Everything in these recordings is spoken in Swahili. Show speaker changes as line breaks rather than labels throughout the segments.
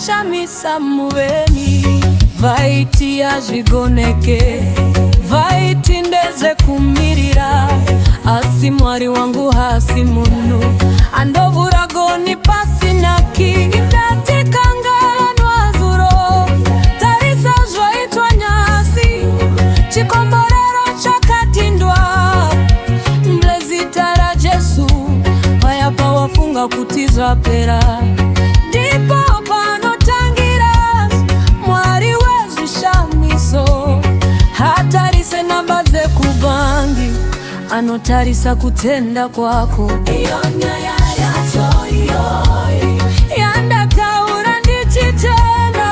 Shamisa mubeni vaiti yazvigoneke vaiti ndeze kumirira asi mwari wangu hasi munu andovura goni pasina kingi ndatikanganwa zuro tarisa zvaitwa nyasi chikomborero chakatindwa mlezita ra Jesu paya pawafunga kuti zvapera ndipo anotarisa kutenda kwako. Iyo nyaya yacho iyo yandataura ndichitenda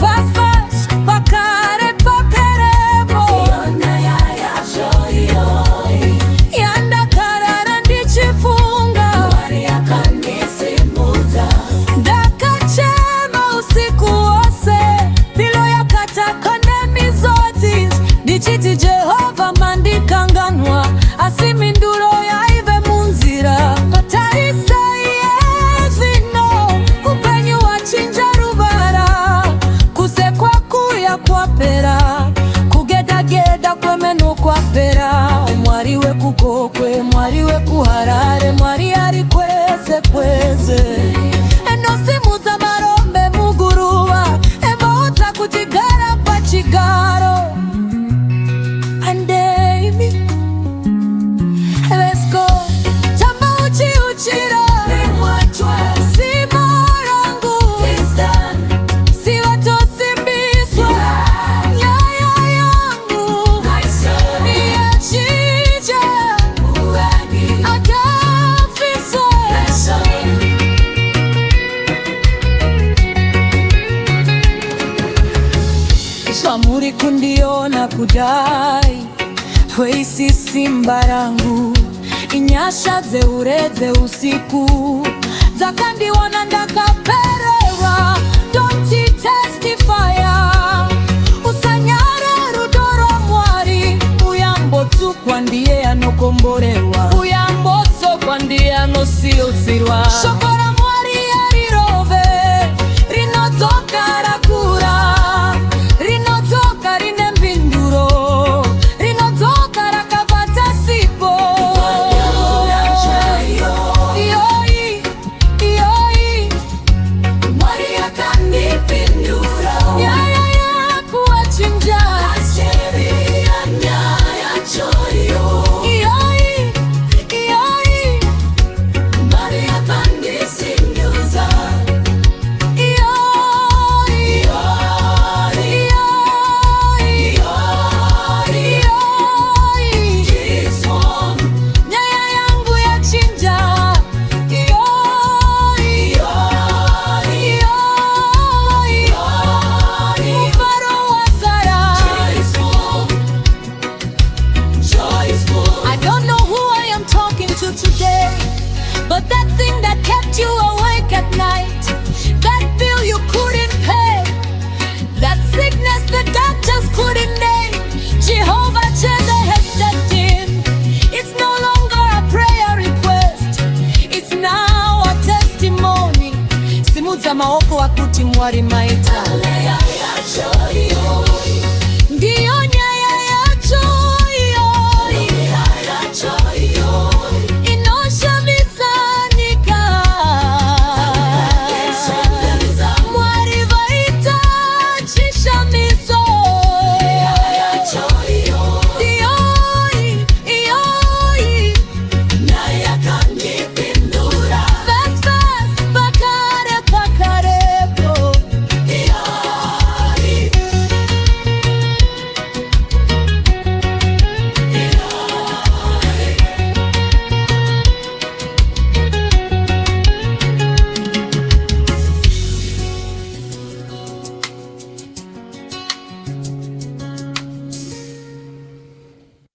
fast fast pakare paperepo. Iyo nyaya yacho iyo yandakarara ndichifunga Mwari akanisimuza ndakachema usiku wose pilo yakatakane mizoti ndichiti Jehova mandikanganwa asiminduro yaive munzira patarisa yezvino upenyu wachinja ruvara kusekwa kuya kwapera kugedageda kwemeno kwapera Mwari wekugokwe Mwari wekuharare Mwari ari kwese kwese enosimuza marombe muguruva evaudza kuti gara pachigaro. Muri kundiona kudai weisi simba rangu inyasha zeureze usiku zakandiona ndakaperera don't testify usanyare rudoro Mwari uyambotsukwa ndiye anokomborewa uyambotsokwa ndiye anosiutsirwa shokora Mwari yarirove rinodzoka rakura today, but that thing that kept you awake at night, that bill you couldn't pay, that sickness the doctors couldn't name, Jehovah Jireh has stepped in. It's no longer a prayer request, it's now a testimony. Simudza maoko akuti Mwari maita